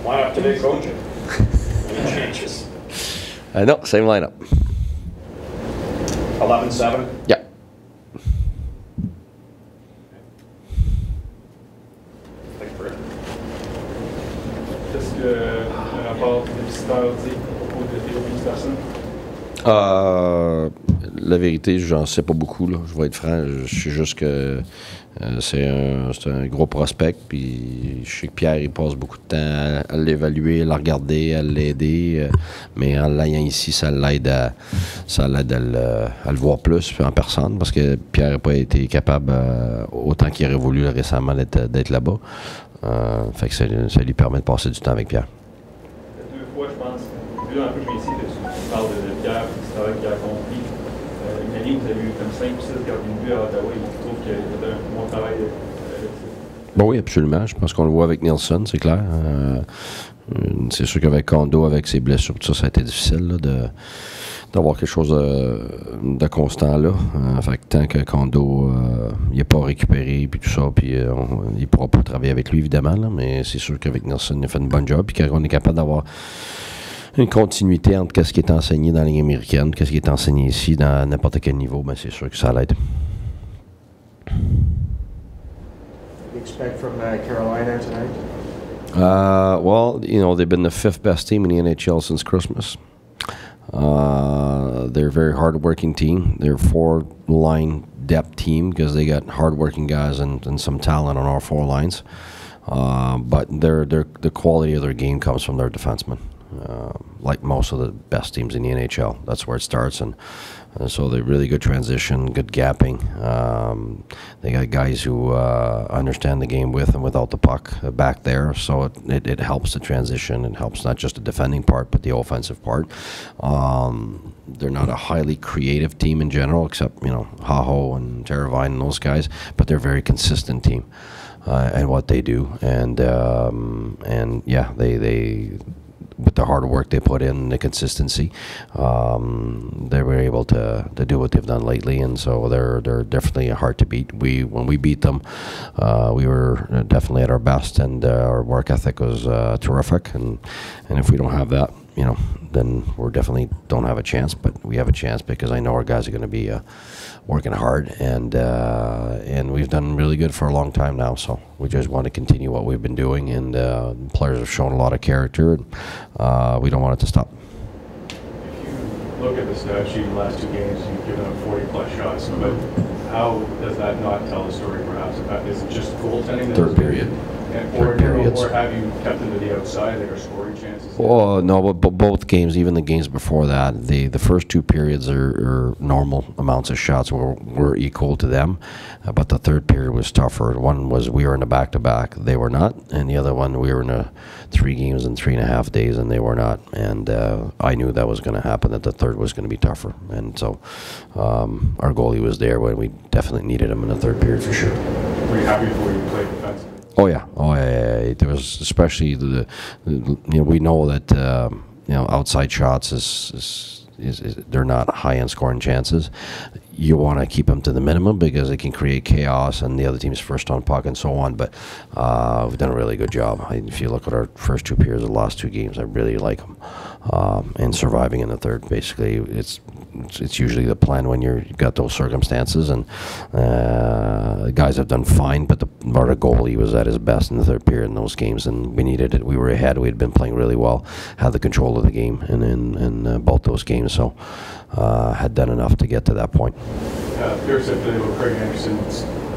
Lineup today, coach? Any changes? No, same lineup. 11-7? Yeah. Qu'est-ce que le rapport des visiteurs dit à propos de Théo Peterson? La vérité, j'en sais pas beaucoup, là. Je vais être franc. Je sais juste que c'est un gros prospect. Puis je sais que Pierre, il passe beaucoup de temps à l'évaluer, à le regarder, à l'aider. Mais en l'ayant ici, ça l'aide à le voir plus en personne. Parce que Pierre n'a pas été capable, autant qu'il aurait voulu récemment, d'être là-bas. Fait que ça lui permet de passer du temps avec Pierre. Il y a 2 fois, je pense, vu un peu ici, tu parles de Pierre, du travail qu'il a accompli. Une année, vous avez eu comme 5 ou 6 gardiens de but à Ottawa, et je trouve qu'il y a fait un bon travail. Bon, oui, absolument. Je pense qu'on le voit avec Nielsen, c'est clair. C'est sûr qu'avec Kondo, avec ses blessures, tout ça, ça a été difficile là, d'avoir quelque chose de constant là. Fait que tant que Kondo il n'est pas récupéré puis tout ça, puis il ne pourra pas travailler avec lui évidemment, là, mais c'est sûr qu'avec Nielsen, il a fait une bonne job. Puis quand on est capable d'avoir une continuité entre ce qui est enseigné dans la Ligue américaine, ce qui est enseigné ici dans n'importe quel niveau, ben c'est sûr que ça l'aide. Expect from Carolina tonight? Well, you know, they've been the 5th best team in the NHL since Christmas. They're a very hard-working team. They're a 4-line depth team because they got hard-working guys and some talent on all 4 lines. But the quality of their game comes from their defensemen. Like most of the best teams in the NHL, that's where it starts, and so they're really good transition, good gapping. They got guys who understand the game with and without the puck back there, so it helps the transition. It helps not just the defending part, but the offensive part. They're not a highly creative team in general, except Haho and Teravine and those guys, but they're a very consistent team in what they do, and yeah, they with the hard work they put in, the consistency, they were able to do what they've done lately, and so they're definitely hard to beat. When we beat them, we were definitely at our best, and our work ethic was terrific. And if we don't have that, then we definitely don't have a chance. But we have a chance because I know our guys are going to be working hard, and we've done really good for a long time now. So we just want to continue what we've been doing, and players have shown a lot of character, and we don't want it to stop. If you look at the stat sheet in the last 2 games, you've given up 40-plus shots, but how does that not tell the story, perhaps? Is it just goaltending? Third period. Or have you kept them to the outside? There are scoring chances? Oh, no, but both games, even the games before that, the first 2 periods are normal amounts of shots were equal to them, but the third period was tougher. One was we were in a back-to-back, they were not, and the other one we were in 3 games in 3.5 days, and they were not. And I knew that was going to happen, that the third was going to be tougher. And so our goalie was there when we definitely needed him in the third period for sure. Were you happy before you played defense? Oh yeah. There was especially we know that outside shots is they're not high end scoring chances. You want to keep them to the minimum because it can create chaos and the other team's first on puck and so on. But we've done a really good job. If you look at our first 2 periods of the last 2 games, I really like them. And surviving in the third, basically, it's usually the plan when you've got those circumstances. And the guys have done fine, but our goalie was at his best in the third period in those games, and we needed it. We were ahead. We had been playing really well, had the control of the game in both those games. So had done enough to get to that point. Pierce said today about Craig Anderson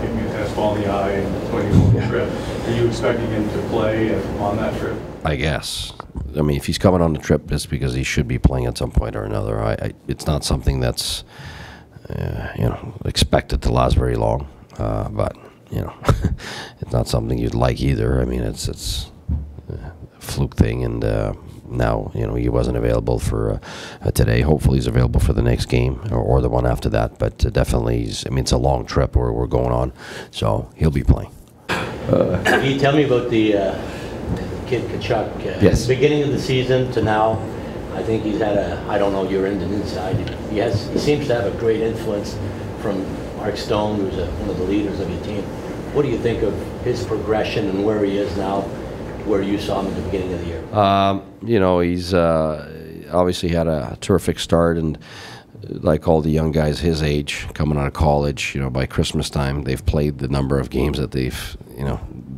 taking a tennis ball in the eye and playing on the trip. Are you expecting him to play on that trip? I guess. I mean, if he's coming on the trip, it's because he should be playing at some point or another. It's not something that's expected to last very long, but it's not something you'd like either. I mean, it's a fluke thing, and now he wasn't available for today. Hopefully he's available for the next game or the one after that, but definitely it's a long trip where we're going on, so he'll be playing. Can you tell me about the kid Kachuk? Yes. Beginning of the season to now, I think he's had I don't know your end and inside. He seems to have a great influence from Mark Stone, who's one of the leaders of your team. What do you think of his progression and where he is now where you saw him at the beginning of the year? You know, he's obviously had a terrific start, and like all the young guys his age coming out of college, you know, by Christmas time, they've played the number of games that they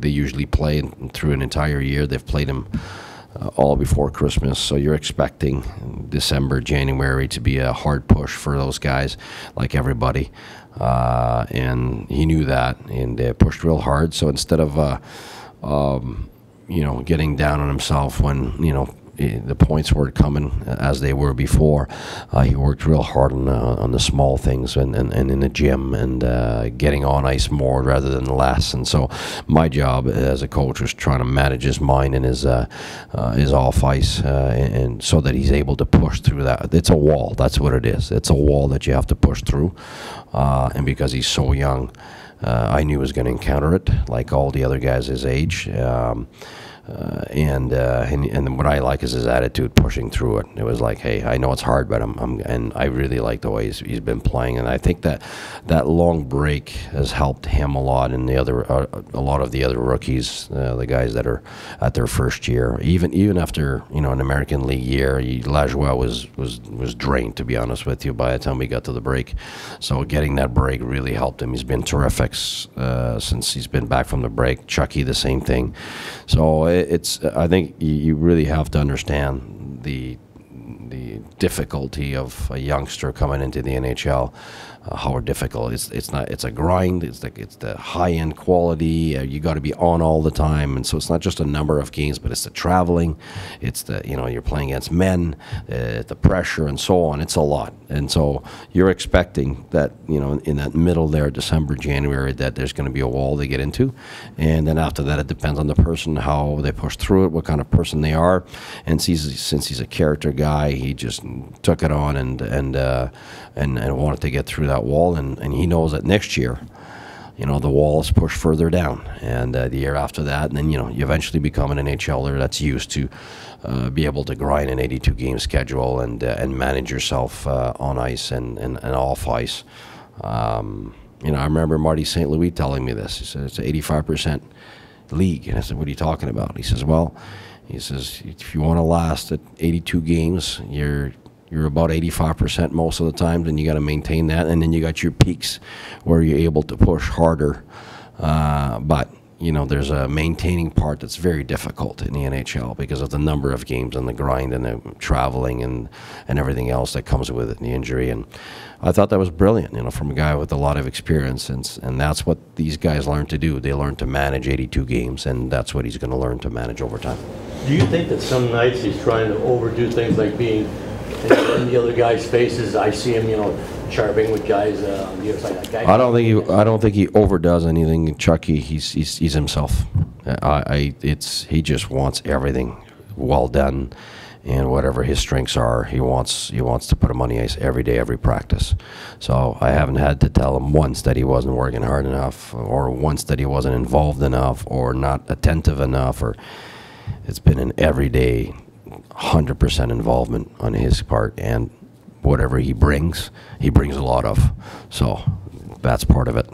usually play through an entire year. They've played them all before Christmas, so you're expecting December, January to be a hard push for those guys, like everybody. And he knew that, and pushed real hard. So instead of, getting down on himself when, the points weren't coming as they were before, he worked real hard on the small things and in the gym and getting on ice more rather than less. And so my job as a coach was trying to manage his mind and his off ice, and so that he's able to push through that. It's a wall. That's what it is. It's a wall that you have to push through. And because he's so young, I knew he was going to encounter it, like all the other guys his age. And what I like is his attitude, pushing through it. It was like, hey, I know it's hard, but and I really like the way he's been playing. And I think that long break has helped him a lot, and a lot of the other rookies, the guys that are at their first year, even after an American League year, Lajoie was drained, to be honest with you, by the time we got to the break. So getting that break really helped him. He's been terrific since he's been back from the break. Chucky, the same thing. So I think you really have to understand the difficulty of a youngster coming into the NHL. How difficult it's a grind. It's the high end quality. You got to be on all the time, and so it's not just a number of games, but it's the traveling. It's the you're playing against men, the pressure, and so on. It's a lot, and so you're expecting that in that middle there, December, January, that there's going to be a wall they get into, and then after that, it depends on the person how they push through it, what kind of person they are, and since he's a character guy, he just took it on and wanted to get through that wall, and he knows that next year, the wall is pushed further down, and the year after that, and then you eventually become an NHLer that's used to be able to grind an 82-game schedule and manage yourself on ice and off ice. I remember Marty St. Louis telling me this. He said it's an 85% league, and I said, "What are you talking about?" He says, "Well," he says, "if you want to last at 82 games, you're about 85% most of the time, and you got to maintain that, and then you got your peaks where you're able to push harder. But there's a maintaining part that's very difficult in the NHL because of the number of games and the grind and the traveling and everything else that comes with it, and the injury." And I thought that was brilliant, from a guy with a lot of experience, and that's what these guys learn to do. They learn to manage 82 games, and that's what he's going to learn to manage over time. Do you think that some nights he's trying to overdo things, like being in the other guy's faces? I see him, charming with guys on the other side. That guy. I don't think he overdoes anything. Chucky, he's himself. He just wants everything well done, and whatever his strengths are, he wants to put him on the ice every day, every practice. So I haven't had to tell him once that he wasn't working hard enough, or once that he wasn't involved enough, or not attentive enough, or it's been an everyday 100% involvement on his part, and whatever he brings a lot of. So that's part of it.